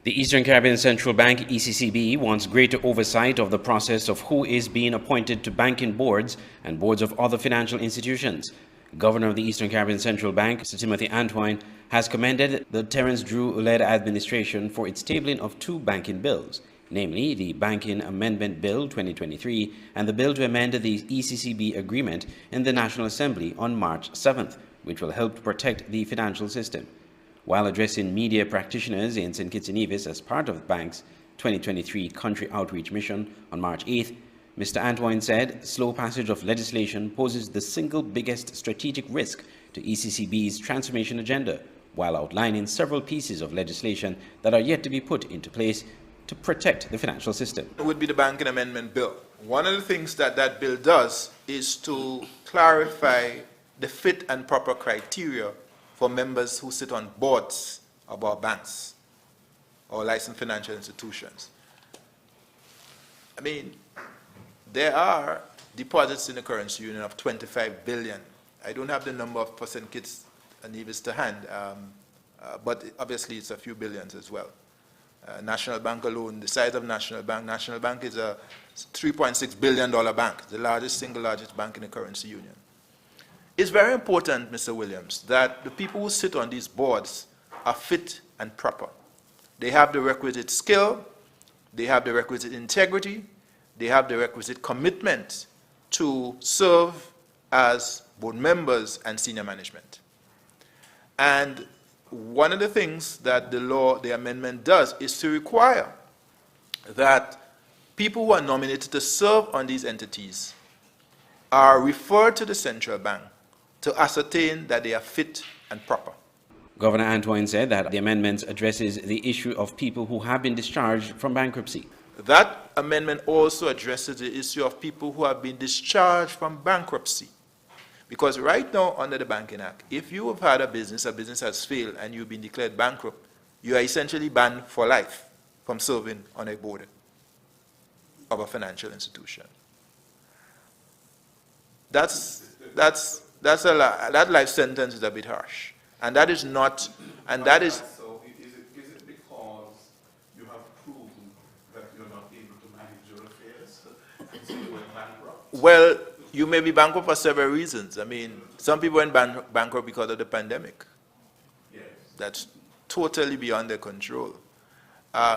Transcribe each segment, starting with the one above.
The Eastern Caribbean Central Bank, ECCB, wants greater oversight of the process of who is being appointed to banking boards and boards of other financial institutions. Governor of the Eastern Caribbean Central Bank, Sir Timothy Antoine, has commended the Terence Drew-led administration for its tabling of two banking bills, namely the Banking Amendment Bill 2023 and the bill to amend the ECCB agreement in the National Assembly on March 7th, which will help to protect the financial system. While addressing media practitioners in St. Kitts and Nevis as part of the bank's 2023 country outreach mission on March 8th, Mr. Antoine said slow passage of legislation poses the single biggest strategic risk to ECCB's transformation agenda, while outlining several pieces of legislation that are yet to be put into place to protect the financial system. It would be the Banking Amendment Bill. One of the things that that bill does is to clarify the fit and proper criteria for members who sit on boards of our banks or licensed financial institutions. I mean, there are deposits in the currency union of 25 billion. I don't have the number for St. Kitts and Nevis to hand, but obviously it's a few billions as well. National Bank alone, the size of National Bank is a $3.6 billion bank, the single largest bank in the currency union. It's very important, Mr. Williams, that the people who sit on these boards are fit and proper. They have the requisite skill, they have the requisite integrity, they have the requisite commitment to serve as board members and senior management. And one of the things that the amendment does is to require that people who are nominated to serve on these entities are referred to the central bank to ascertain that they are fit and proper. Governor Antoine said that the amendment addresses the issue of people who have been discharged from bankruptcy. That amendment also addresses the issue of people who have been discharged from bankruptcy. Because right now, under the Banking Act, if you have had a business has failed, and you've been declared bankrupt, you are essentially banned for life from serving on a board of a financial institution. That life sentence is a bit harsh. And that is not, and that is... So is it because you have proven that you're not able to manage your affairs, so you went bankrupt? Well, you may be bankrupt for several reasons. I mean, some people went bankrupt because of the pandemic. Yes. That's totally beyond their control.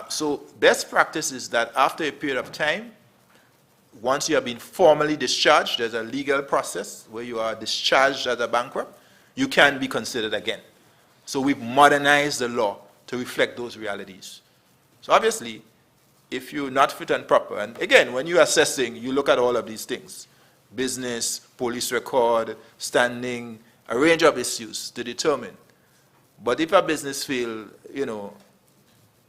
So best practice is that after a period of time, once you have been formally discharged, there's a legal process where you are discharged as a bankrupt, you can be considered again. So we've modernized the law to reflect those realities. So obviously, if you're not fit and proper, and again, when you're assessing, you look at all of these things, business, police record, standing, a range of issues to determine. But if a business fails,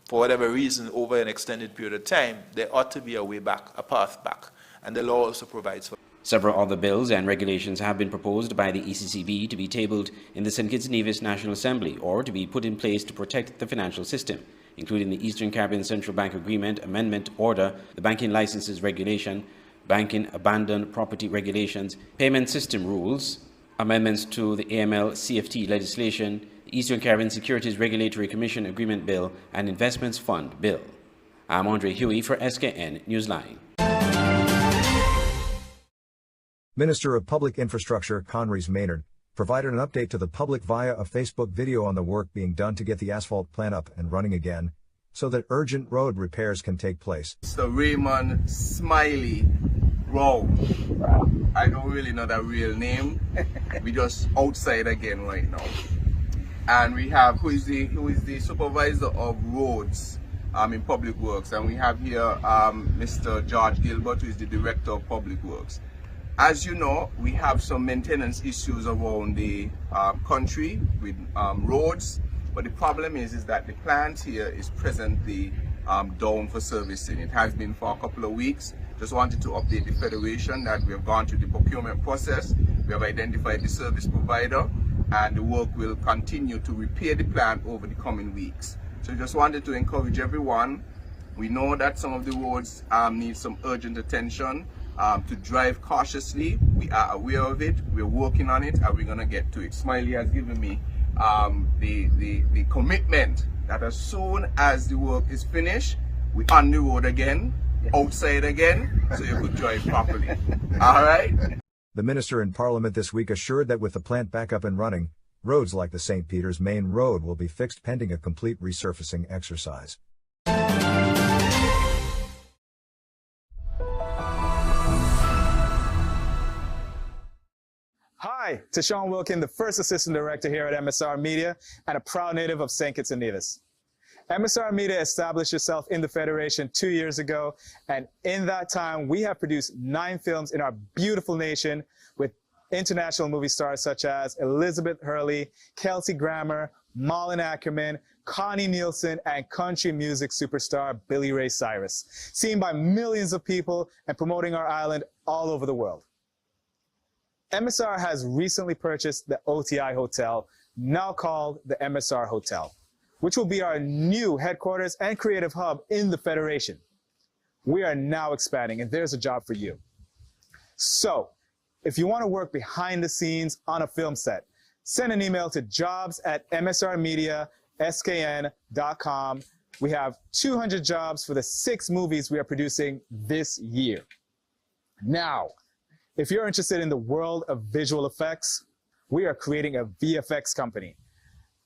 for whatever reason, over an extended period of time, there ought to be a way back, a path back. And the law also provides for. Several other bills and regulations have been proposed by the ECCB to be tabled in the St. Kitts and Nevis National Assembly or to be put in place to protect the financial system, including the Eastern Caribbean Central Bank Agreement Amendment Order, the Banking Licenses Regulation, Banking Abandoned Property Regulations, Payment System Rules, amendments to the AML-CFT legislation, the Eastern Caribbean Securities Regulatory Commission Agreement Bill, and Investments Fund Bill. I'm Andre Huey for SKN Newsline. Minister of Public Infrastructure Conrys Maynard provided an update to the public via a Facebook video on the work being done to get the asphalt plant up and running again, so that urgent road repairs can take place. So Raymond Smiley Rowe. I don't really know that real name. We just outside again right now. And we have who is the supervisor of roads in public works, and we have here Mr. George Gilbert, who is the director of public works. As you know, we have some maintenance issues around the country with roads, but the problem is that the plant here is presently down for servicing. It has been for a couple of weeks. Just wanted to update the Federation that we have gone through the procurement process. We have identified the service provider, and the work will continue to repair the plant over the coming weeks. So just wanted to encourage everyone. We know that some of the roads need some urgent attention. To drive cautiously. We are aware of it, we're working on it, and we're going to get to it. Smiley has given me the commitment that as soon as the work is finished, we on the road again, outside again, so you could drive properly. All right? The minister in Parliament this week assured that with the plant back up and running, roads like the St. Peter's Main Road will be fixed pending a complete resurfacing exercise. Hi, Tashawn Wilkin, the first assistant director here at MSR Media and a proud native of St. Kitts and Nevis. MSR Media established itself in the Federation 2 years ago, and in that time, we have produced 9 films in our beautiful nation with international movie stars such as Elizabeth Hurley, Kelsey Grammer, Malin Ackerman, Connie Nielsen, and country music superstar Billy Ray Cyrus, seen by millions of people and promoting our island all over the world. MSR has recently purchased the OTI Hotel, now called the MSR Hotel, which will be our new headquarters and creative hub in the Federation. We are now expanding, and there's a job for you. So, if you want to work behind the scenes on a film set, send an email to jobs@msrmediaskn.com. We have 200 jobs for the 6 movies we are producing this year. Now, if you're interested in the world of visual effects, we are creating a VFX company.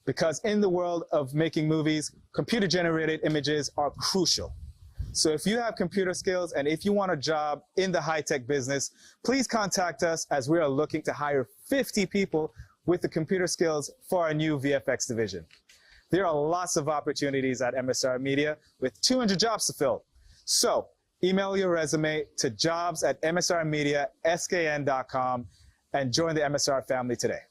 Because in the world of making movies, computer-generated images are crucial. So if you have computer skills and if you want a job in the high-tech business, please contact us as we are looking to hire 50 people with the computer skills for our new VFX division. There are lots of opportunities at MSR Media with 200 jobs to fill. So email your resume to jobs@msrmediaskn.com and join the MSR family today.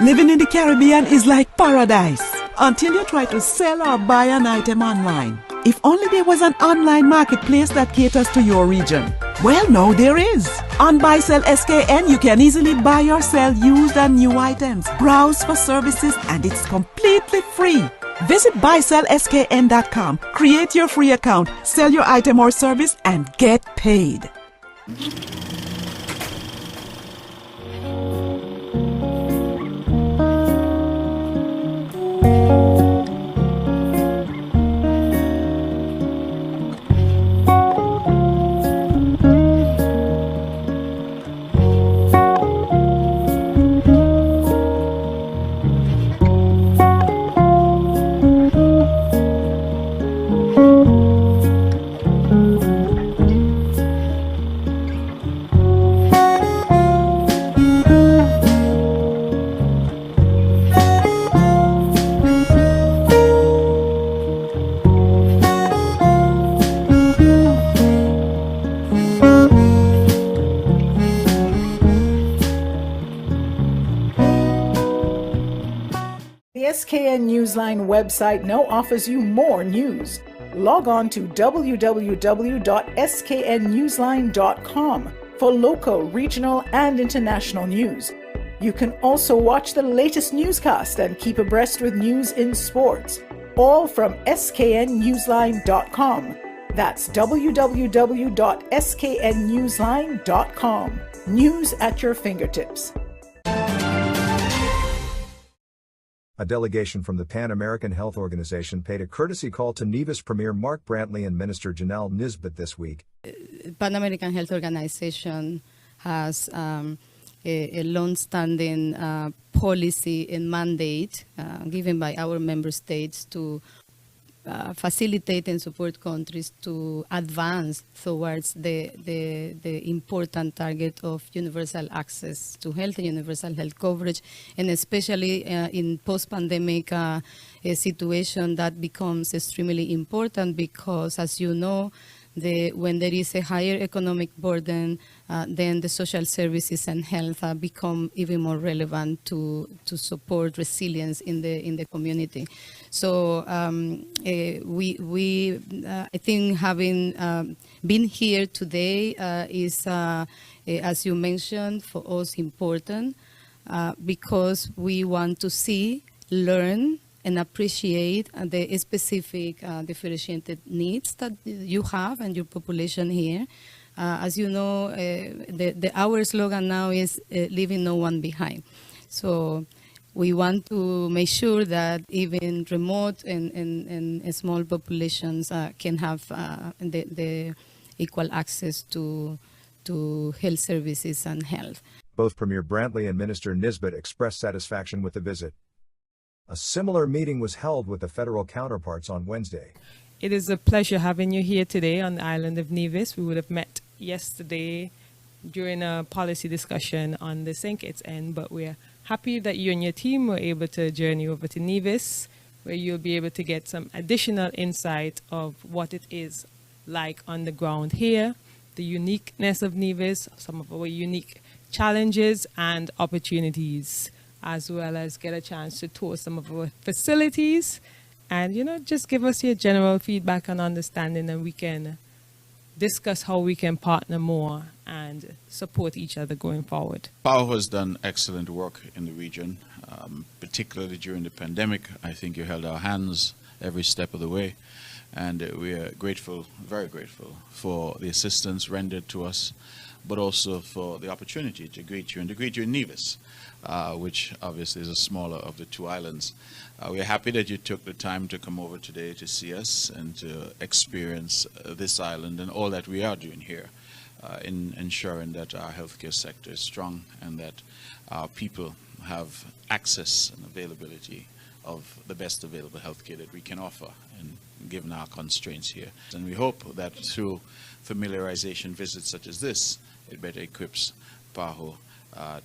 Living in the Caribbean is like paradise until you try to sell or buy an item online. If only there was an online marketplace that caters to your region. Well, now there is. On Buy Sell SKN, you can easily buy or sell used and new items, browse for services, and it's completely free. Visit buysellskn.com, create your free account, sell your item or service, and get paid. The SKN Newsline website now offers you more news. Log on to www.sknnewsline.com for local, regional, and international news. You can also watch the latest newscast and keep abreast with news in sports, all from sknnewsline.com. That's www.sknnewsline.com. News at your fingertips. A delegation from the Pan American Health Organization paid a courtesy call to Nevis Premier Mark Brantley and Minister Janelle Nisbet this week. Pan American Health Organization has a long-standing policy and mandate given by our member states to facilitate and support countries to advance towards the important target of universal access to health and universal health coverage, and especially in post-pandemic situation that becomes extremely important because, as you know, when there is a higher economic burden, then the social services and health become even more relevant to support resilience in the community. So we I think having been here today is, as you mentioned, for us important. because we want to see, learn, and appreciate the specific differentiated needs that you have and your population here. As you know, our slogan now is leaving no one behind. So we want to make sure that even remote and small populations can have the equal access to health services and health. Both Premier Brantley and Minister Nisbet expressed satisfaction with the visit. A similar meeting was held with the federal counterparts on Wednesday. It is a pleasure having you here today on the island of Nevis. We would have met yesterday during a policy discussion on the St. Kitts end, but we're happy that you and your team were able to journey over to Nevis, where you'll be able to get some additional insight of what it is like on the ground here, the uniqueness of Nevis, some of our unique challenges and opportunities, as well as get a chance to tour some of our facilities and, just give us your general feedback and understanding, and we can discuss how we can partner more and support each other going forward. PAHO has done excellent work in the region, particularly during the pandemic. I think you held our hands every step of the way, and we are grateful, very grateful, for the assistance rendered to us, but also for the opportunity to greet you and to greet you in Nevis, which obviously is a smaller of the two islands. We are happy that you took the time to come over today to see us and to experience this island and all that we are doing here in ensuring that our healthcare sector is strong and that our people have access and availability of the best available healthcare that we can offer, and given our constraints here. And we hope that through familiarization visits such as this, it better equips PAHO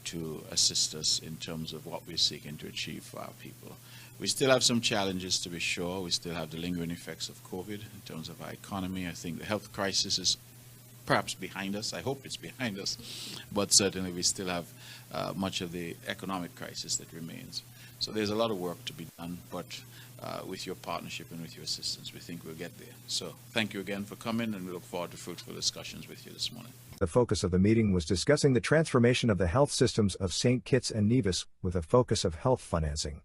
to assist us in terms of what we're seeking to achieve for our people. We still have some challenges, to be sure. We still have the lingering effects of COVID in terms of our economy. I think the health crisis is perhaps behind us. I hope it's behind us. But certainly we still have much of the economic crisis that remains. So there's a lot of work to be done, but with your partnership and with your assistance, we think we'll get there. So thank you again for coming, and we look forward to fruitful discussions with you this morning. The focus of the meeting was discussing the transformation of the health systems of St. Kitts and Nevis with a focus of health financing.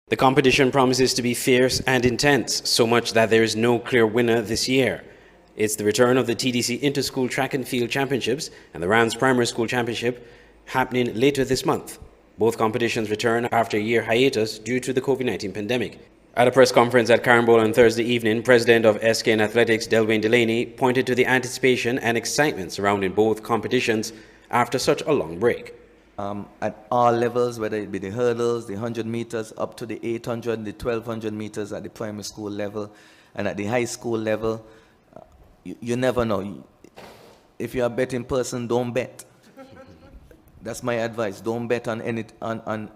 The competition promises to be fierce and intense, so much that there is no clear winner this year. It's the return of the TDC Inter-School Track and Field Championships and the Rams Primary School Championship happening later this month. Both competitions return after a year hiatus due to the COVID-19 pandemic. At a press conference at Carambola on Thursday evening, President of SKN Athletics, Delwayne Delaney, pointed to the anticipation and excitement surrounding both competitions after such a long break. At all levels, whether it be the hurdles, the 100 meters, up to the 800, the 1200 meters at the primary school level, and at the high school level, you never know. If you're a betting person, don't bet. That's my advice. Don't bet on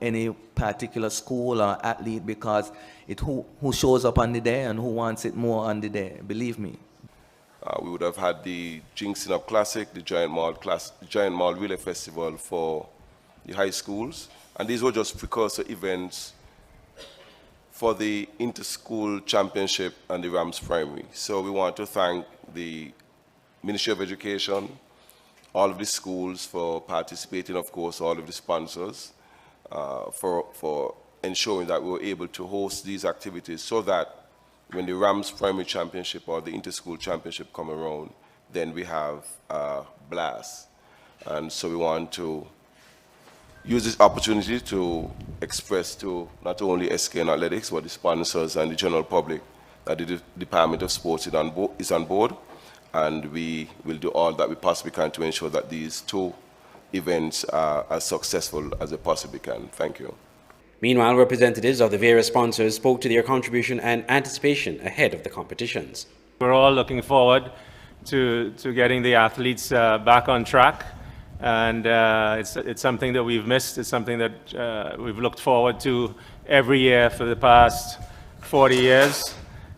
any particular school or athlete, because it's who shows up on the day and who wants it more on the day. Believe me. We would have had the Jinxing Up Classic, the Giant Mall Relay Festival for the high schools, and these were just precursor events for the Inter-School Championship and the Rams Primary. So we want to thank the Ministry of Education, all of the schools for participating, of course, all of the sponsors for ensuring that we were able to host these activities so that when the Rams Primary Championship or the Inter-School Championship come around, then we have a blast. And so we want to use this opportunity to express to not only SKN Athletics, but the sponsors and the general public that the Department of Sports is on board, and we will do all that we possibly can to ensure that these two events are as successful as they possibly can. Thank you. Meanwhile, representatives of the various sponsors spoke to their contribution and anticipation ahead of the competitions. We're all looking forward to getting the athletes back on track, and it's something that we've missed. It's something that we've looked forward to every year for the past 40 years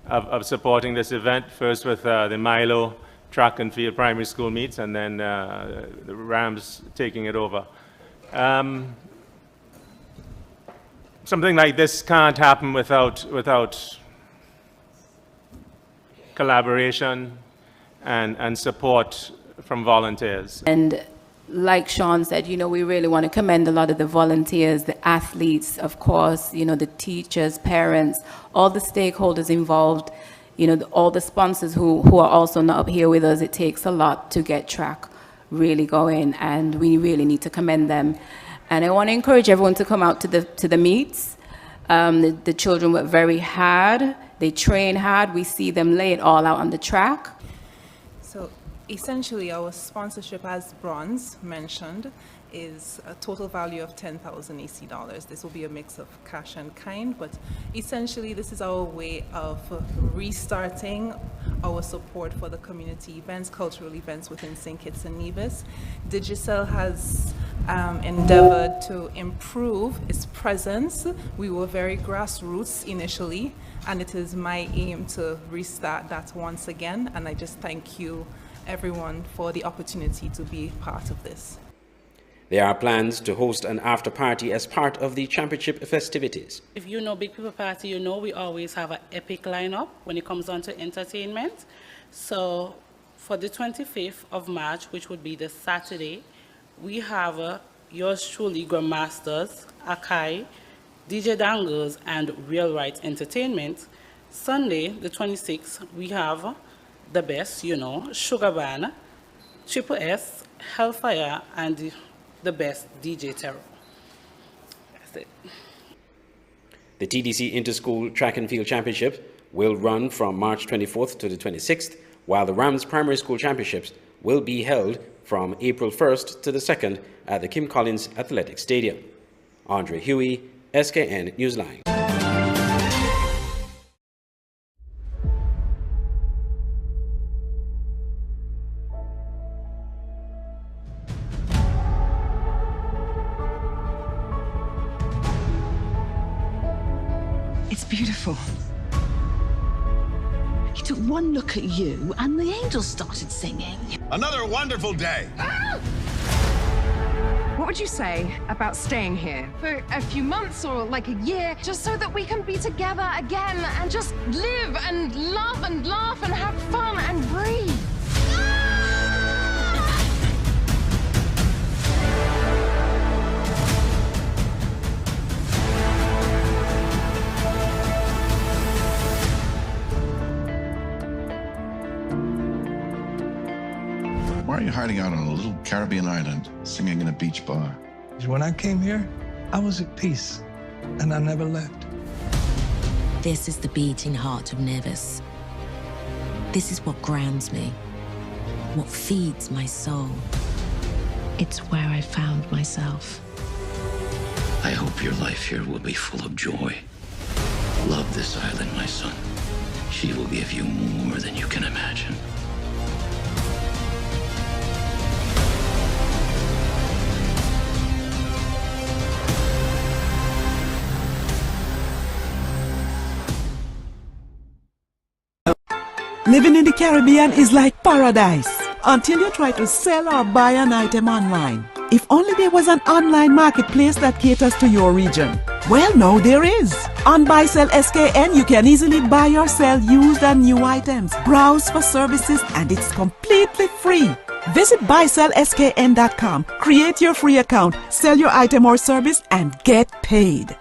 of supporting this event, first with the Milo Track and Field Primary School meets, and then the Rams taking it over. Something like this can't happen without collaboration and support from volunteers. And like Sean said, we really want to commend a lot of the volunteers, the athletes, of course, the teachers, parents, all the stakeholders involved, all the sponsors who are also not up here with us. It takes a lot to get track really going, and we really need to commend them. And I want to encourage everyone to come out to the meets. The children work very hard. They train hard. We see them lay it all out on the track. So essentially, our sponsorship, as Bronze mentioned, is a total value of $10,000 AC. This will be a mix of cash and kind, but essentially this is our way of restarting our support for the community events, cultural events within St. Kitts and Nevis. Digicel has endeavored to improve its presence. We were very grassroots initially, and it is my aim to restart that once again, and I just thank you everyone for the opportunity to be part of this. There are plans to host an after-party as part of the championship festivities. If you know Big People Party, we always have an epic lineup when it comes on to entertainment. So for the 25th of March, which would be the Saturday, we have yours truly, Grandmasters, Akai, DJ Dangles, and Real Right Entertainment. Sunday, the 26th, we have the best, Sugar Band, Triple S, Hellfire, and the best, DJ Terror. That's it. The TDC Interschool Track and Field Championship will run from March 24th to the 26th, while the Rams Primary School Championships will be held from April 1st to the 2nd at the Kim Collins Athletic Stadium. Andre Huey, SKN Newsline. It's beautiful. He took one look at you and the angels started singing. Another wonderful day. What would you say about staying here for a few months or like a year, just so that we can be together again and just live and laugh and have fun and breathe? Why are you hiding out on a little Caribbean island, singing in a beach bar? When I came here, I was at peace, and I never left. This is the beating heart of Nevis. This is what grounds me, what feeds my soul. It's where I found myself. I hope your life here will be full of joy. Love this island, my son. She will give you more than you can imagine. Living in the Caribbean is like paradise until you try to sell or buy an item online. If only there was an online marketplace that caters to your region. Well, now there is. On Buy Sell SKN, you can easily buy or sell used and new items, browse for services, and it's completely free. Visit buysellskn.com, create your free account, sell your item or service, and get paid.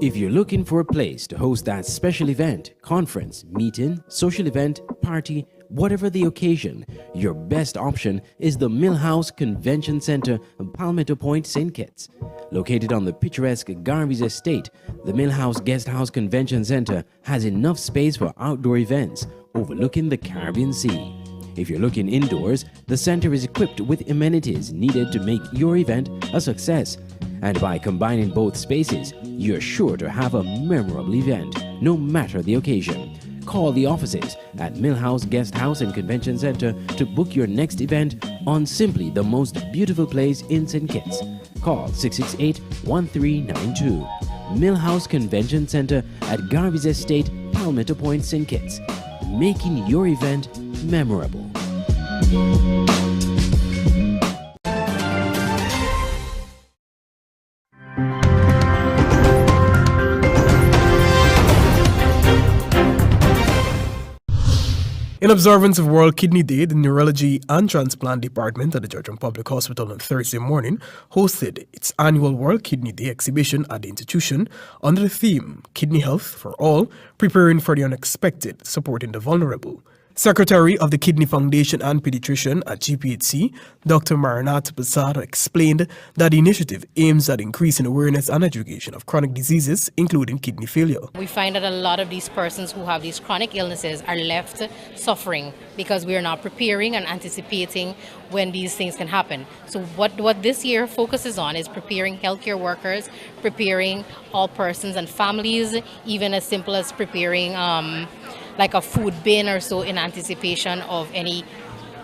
If you're looking for a place to host that special event, conference, meeting, social event, party, Whatever the occasion, your best option is the Millhouse Convention Center, Palmetto Point, St. Kitts. Located on the picturesque Garvey's Estate, the Millhouse Guest House Convention Center has enough space for outdoor events overlooking the Caribbean Sea. If you're looking indoors, the center is equipped with amenities needed to make your event a success. And by combining both spaces, you're sure to have a memorable event, no matter the occasion. Call the offices at Millhouse Guest House and Convention Center to book your next event on simply the most beautiful place in St. Kitts. Call 668-1392. Millhouse Convention Center at Garvey's Estate, Palmetto Point, St. Kitts. Making your event memorable. In observance of World Kidney Day, the Neurology and Transplant Department at the Georgian Public Hospital on Thursday morning hosted its annual World Kidney Day exhibition at the institution under the theme Kidney Health for All, Preparing for the Unexpected, Supporting the Vulnerable. Secretary of the Kidney Foundation and pediatrician at GPHC, Dr. Maranatha Prasad, explained that the initiative aims at increasing awareness and education of chronic diseases, including kidney failure. We find that a lot of these persons who have these chronic illnesses are left suffering because we are not preparing and anticipating when these things can happen. So what this year focuses on is preparing healthcare workers, preparing all persons and families, even as simple as preparing like a food bin or so in anticipation of any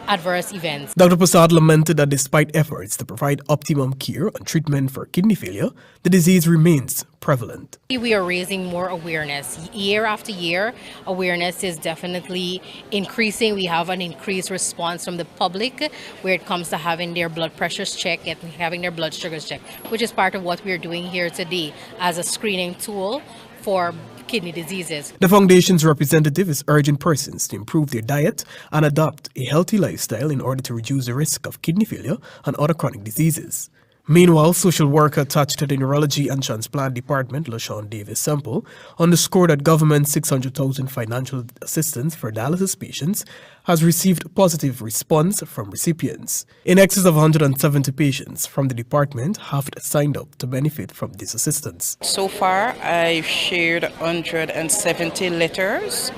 adverse events. Dr. Prasad lamented that despite efforts to provide optimum care and treatment for kidney failure, the disease remains prevalent. We are raising more awareness. Year after year, awareness is definitely increasing. We have an increased response from the public where it comes to having their blood pressures checked and having their blood sugars checked, which is part of what we're doing here today as a screening tool for kidney diseases. The foundation's representative is urging persons to improve their diet and adopt a healthy lifestyle in order to reduce the risk of kidney failure and other chronic diseases. Meanwhile, social worker attached to the Neurology and Transplant Department, LaShawn Davis Semple, underscored that government's $600,000 financial assistance for dialysis patients has received positive response from recipients. In excess of 170 patients from the department have signed up to benefit from this assistance. So far, I've shared 170 letters.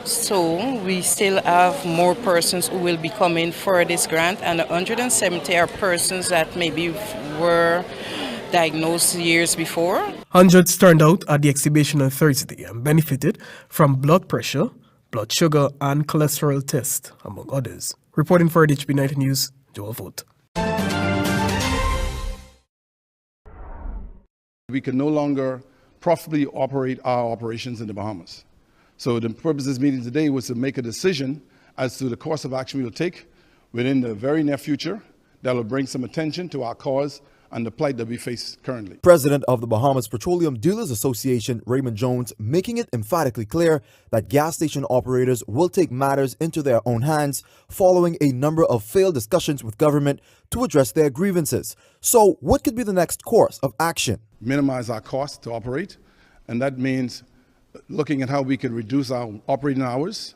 So we still have more persons who will be coming for this grant, and 170 are persons that maybe were diagnosed years before. Hundreds turned out at the exhibition on Thursday and benefited from blood pressure, blood sugar, and cholesterol tests, among others. Reporting for HB 90 News, Joel Vogt. We can no longer profitably operate our operations in the Bahamas. So the purpose of this meeting today was to make a decision as to the course of action we will take within the very near future that will bring some attention to our cause and the plight that we face currently. President of the Bahamas Petroleum Dealers Association, Raymond Jones, making it emphatically clear that gas station operators will take matters into their own hands following a number of failed discussions with government to address their grievances. So what could be the next course of action? Minimize our costs to operate, and that means looking at how we can reduce our operating hours,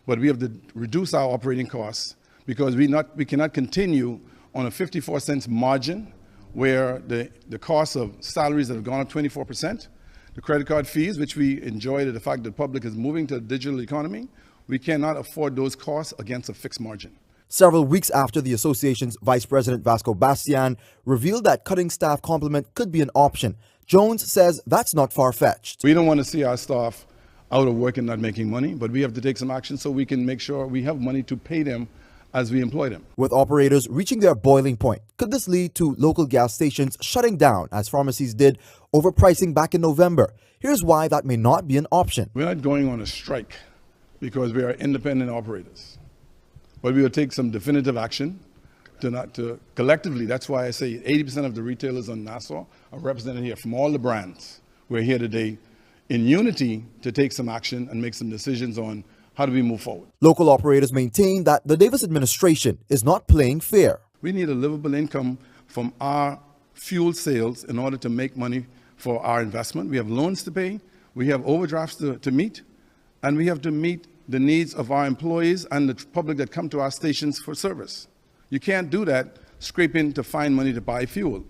but we have to reduce our operating costs because we cannot continue on a 54 cents margin where the cost of salaries that have gone up 24%, the credit card fees, which we enjoy the fact that the public is moving to the digital economy, we cannot afford those costs against a fixed margin. Several weeks after the association's Vice President Vasco Bastian revealed that cutting staff complement could be an option, Jones says that's not far-fetched. We don't want to see our staff out of work and not making money, but we have to take some action so we can make sure we have money to pay them as we employ them. With operators reaching their boiling point, could this lead to local gas stations shutting down as pharmacies did overpricing back in November? Here's why that may not be an option. We're not going on a strike because we are independent operators, but we will take some definitive action to collectively. That's why I say 80% of the retailers on Nassau are represented here from all the brands. We're here today in unity to take some action and make some decisions on how do we move forward. Local operators maintain that the Davis administration is not playing fair. We need a livable income from our fuel sales in order to make money for our investment. We have loans to pay, we have overdrafts to meet, and we have to meet the needs of our employees and the public that come to our stations for service. You can't do that scraping to find money to buy fuel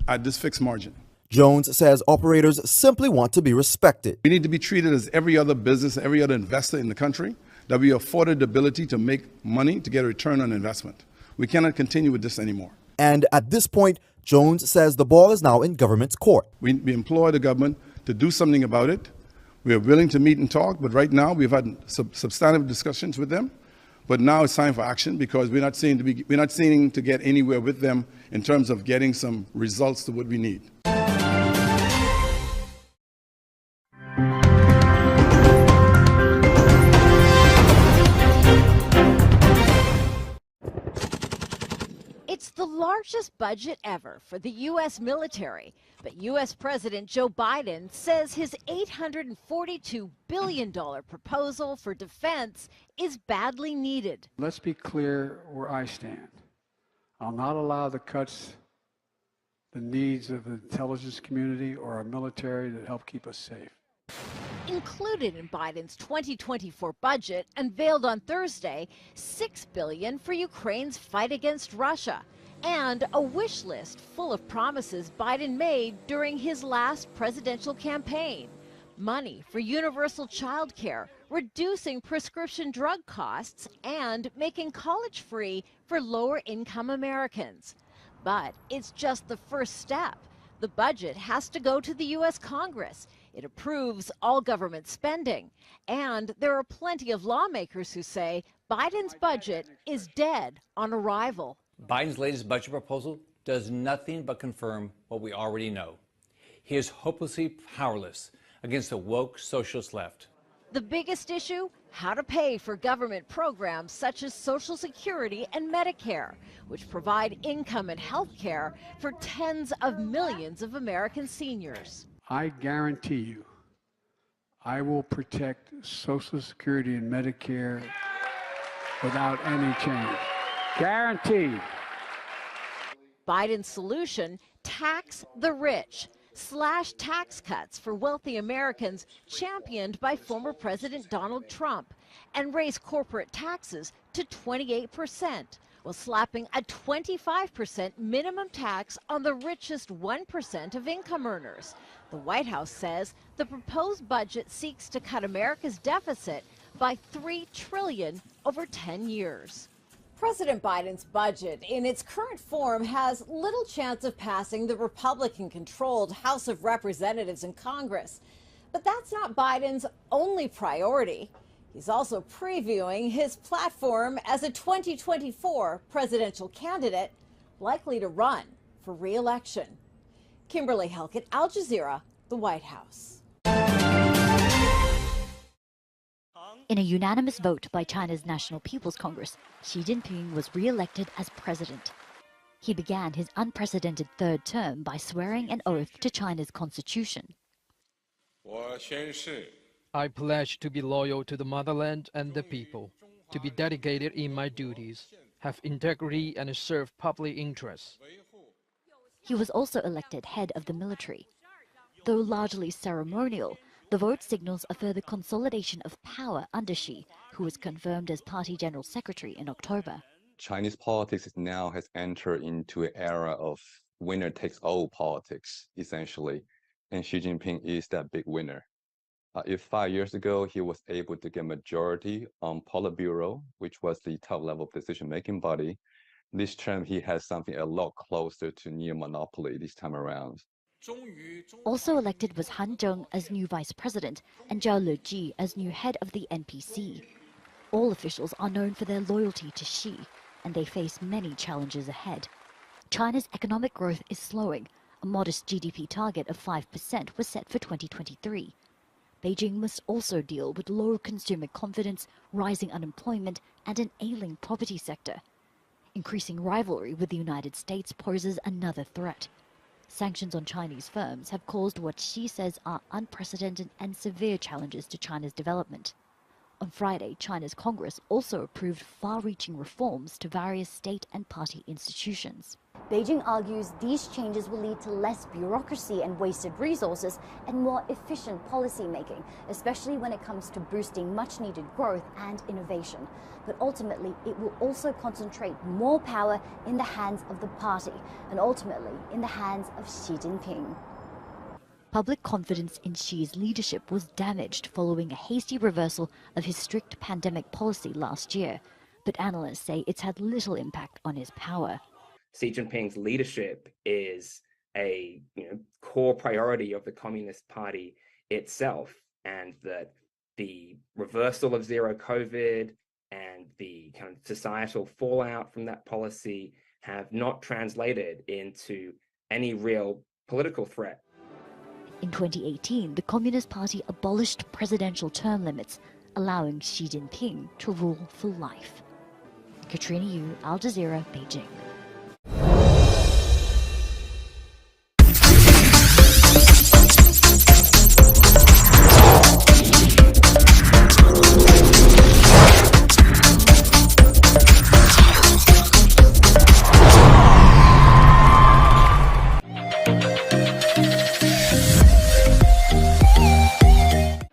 at this fixed margin. Jones says operators simply want to be respected. We need to be treated as every other business, every other investor in the country, that we are afforded the ability to make money, to get a return on investment. We cannot continue with this anymore. And at this point, Jones says the ball is now in government's court. We implore the government to do something about it. We are willing to meet and talk, but right now we've had substantive discussions with them. But now it's time for action because we're not seeming to get anywhere with them in terms of getting some results to what we need. It's the largest budget ever for the U.S. military, but U.S. President Joe Biden says his $842 billion proposal for defense is badly needed. Let's be clear where I stand. I'll not allow the cuts, the needs of the intelligence community or our military that help keep us safe. Included in Biden's 2024 budget, unveiled on Thursday, $6 billion for Ukraine's fight against Russia, and a wish list full of promises Biden made during his last presidential campaign. Money for universal child care, reducing prescription drug costs, and making college free for lower-income Americans. But it's just the first step. The budget has to go to the U.S. Congress. It approves all government spending. And there are plenty of lawmakers who say Biden's budget is dead on arrival. Biden's latest budget proposal does nothing but confirm what we already know. He is hopelessly powerless against the woke socialist left. The biggest issue? How to pay for government programs such as Social Security and Medicare, which provide income and health care for tens of millions of American seniors. I guarantee you, I will protect Social Security and Medicare without any change. Guaranteed. Biden's solution: tax the rich. Slash tax cuts for wealthy Americans championed by former President Donald Trump, and raise corporate taxes to 28%, while slapping a 25% minimum tax on the richest 1% of income earners. The White House says the proposed budget seeks to cut America's deficit by $3 trillion over 10 years. President Biden's budget, in its current form, has little chance of passing the Republican-controlled House of Representatives and Congress. But that's not Biden's only priority. He's also previewing his platform as a 2024 presidential candidate, likely to run for re-election. Kimberly Helkett, Al Jazeera, the White House. In a unanimous vote by China's National People's Congress, Xi Jinping was re-elected as president. He began his unprecedented third term by swearing an oath to China's constitution. I pledge to be loyal to the motherland and the people, to be dedicated in my duties, have integrity and serve public interests. He was also elected head of the military. Though largely ceremonial, the vote signals a further consolidation of power under Xi, who was confirmed as party general secretary in October. Chinese politics now has entered into an era of winner-takes-all politics, essentially, and Xi Jinping is that big winner. If 5 years ago he was able to get majority on Politburo, which was the top-level decision-making body, this term he has something a lot closer to near monopoly this time around. Also elected was Han Zheng as new vice president and Zhao Leji as new head of the NPC. All officials are known for their loyalty to Xi, and they face many challenges ahead. China's economic growth is slowing. A modest GDP target of 5% was set for 2023. Beijing must also deal with low consumer confidence, rising unemployment, and an ailing property sector. Increasing rivalry with the United States poses another threat. Sanctions on Chinese firms have caused what Xi says are unprecedented and severe challenges to China's development. On Friday, China's Congress also approved far-reaching reforms to various state and party institutions. Beijing argues these changes will lead to less bureaucracy and wasted resources and more efficient policy-making, especially when it comes to boosting much-needed growth and innovation. But ultimately, it will also concentrate more power in the hands of the party and ultimately in the hands of Xi Jinping. Public confidence in Xi's leadership was damaged following a hasty reversal of his strict pandemic policy last year, but analysts say it's had little impact on his power. Xi Jinping's leadership is a core priority of the Communist Party itself, and that the reversal of zero COVID and the kind of societal fallout from that policy have not translated into any real political threat. In 2018, the Communist Party abolished presidential term limits, allowing Xi Jinping to rule for life. Katrina Yu, Al Jazeera, Beijing.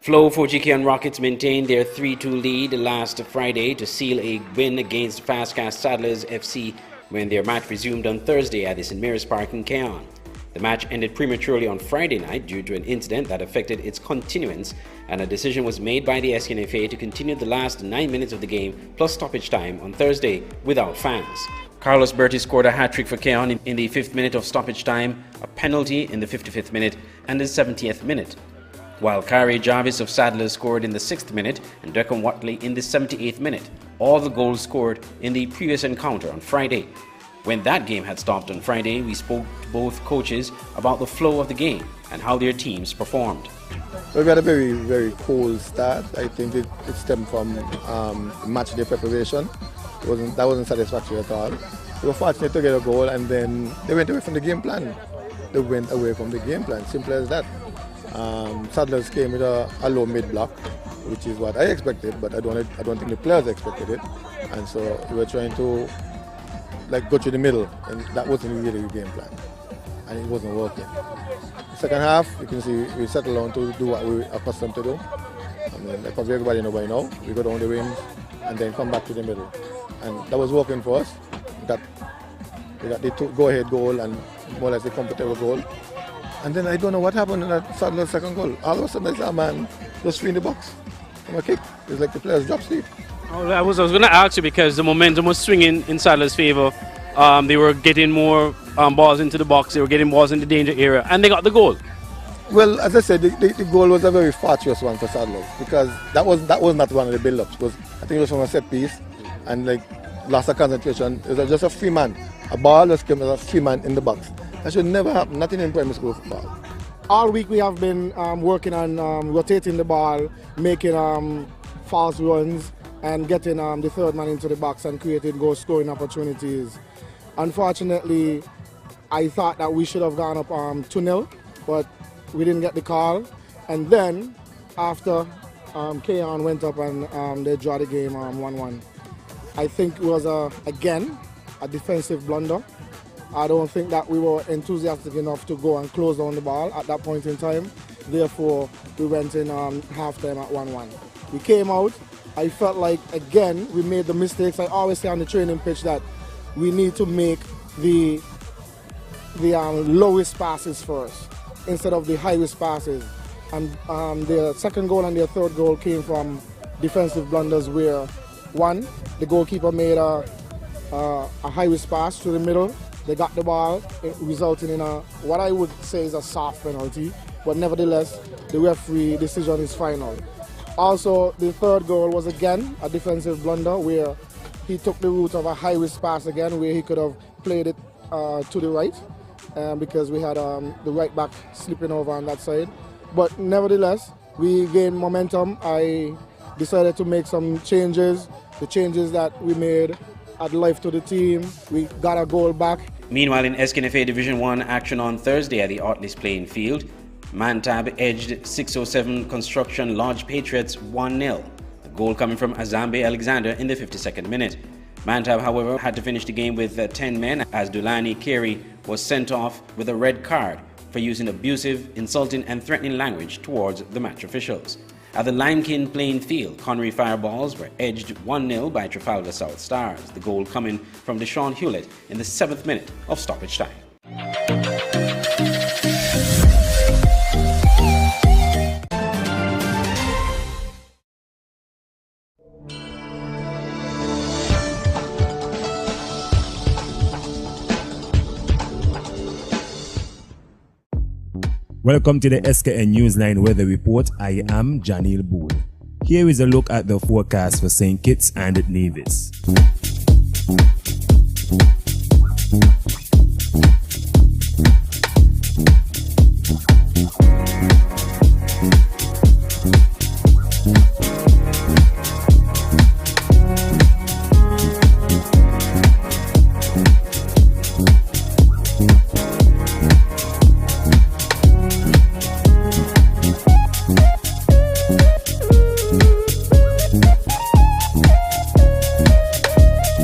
Flow 4GK Rockets maintained their 3-2 lead last Friday to seal a win against Fastcast Saddlers FC when their match resumed on Thursday at the St. Mary's Park in Caen. The match ended prematurely on Friday night due to an incident that affected its continuance, and a decision was made by the SKNFA to continue the last 9 minutes of the game plus stoppage time on Thursday without fans. Carlos Berti scored a hat-trick for Caen in the 5th minute of stoppage time, a penalty in the 55th minute, and the 70th minute. While Kyrie Jarvis of Sadlers scored in the 6th minute and Declan Watley in the 78th minute, all the goals scored in the previous encounter on Friday. When that game had stopped on Friday, we spoke to both coaches about the flow of the game and how their teams performed. We had a very, very cold start. I think it stemmed from match day preparation. That wasn't satisfactory at all. We were fortunate to get a goal, and then they went away from the game plan. They went away from the game plan, simple as that. Sadlers came with a low mid block, which is what I expected, but I don't think the players expected it, and so we were trying to go through the middle, and that wasn't really the game plan, and it wasn't working. The second half, you can see we settled down to do what we were accustomed to do. I mean, probably everybody knows by now. We go down the wings and then come back to the middle, and that was working for us. We got the go-ahead goal and more or less the comfortable goal. And then I don't know what happened in that Sadler's second goal. All of a sudden I saw a man just free in the box from a kick. It's like the players dropped sleep. I was going to ask you, because the momentum was swinging in Sadler's favour. They were getting more balls into the box. They were getting balls in the danger area, and they got the goal. Well, as I said, the goal was a very fortuitous one for Sadler's, because that was not one of the build-ups. I think it was from a set piece, and lost of concentration. It was just a free man. A ball just came as a free man in the box. That should never happen, nothing in primary school football. All week we have been working on rotating the ball, making false runs, and getting the third man into the box and creating goal scoring opportunities. Unfortunately, I thought that we should have gone up 2-0, but we didn't get the call. And then, after Caen went up and they drew the game 1-1. I think it was, again, a defensive blunder. I don't think that we were enthusiastic enough to go and close down the ball at that point in time. Therefore, we went in half-time at 1-1. We came out. I felt like, again, we made the mistakes. I always say on the training pitch that we need to make the lowest passes first instead of the highest passes. And their second goal and their third goal came from defensive blunders where, one, the goalkeeper made a high-risk pass to the middle. They got the ball, resulting in what I would say is a soft penalty, but nevertheless, the referee decision is final. Also, the third goal was again a defensive blunder where he took the route of a high-risk pass again, where he could have played it to the right, because we had the right back slipping over on that side. But nevertheless, we gained momentum. I decided to make some changes. The changes that we made add life to the team. We got a goal back. Meanwhile, in SKNFA Division 1 action on Thursday at the Artley's playing field, Mantab edged 607 Construction Lodge Patriots 1-0. The goal coming from Azambe Alexander in the 52nd minute. Mantab, however, had to finish the game with 10 men as Dulani Carey was sent off with a red card for using abusive, insulting and threatening language towards the match officials. At the Limekiln playing field, Connery Fireballs were edged 1-0 by Trafalgar South Stars, the goal coming from Deshaun Hewlett in the 7th minute of stoppage time. Welcome to the SKN Newsline Weather Report. I am Janil Boole. Here is a look at the forecast for St. Kitts and Nevis.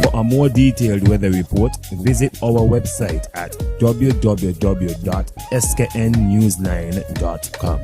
For a more detailed weather report, visit our website at www.sknnewsline.com.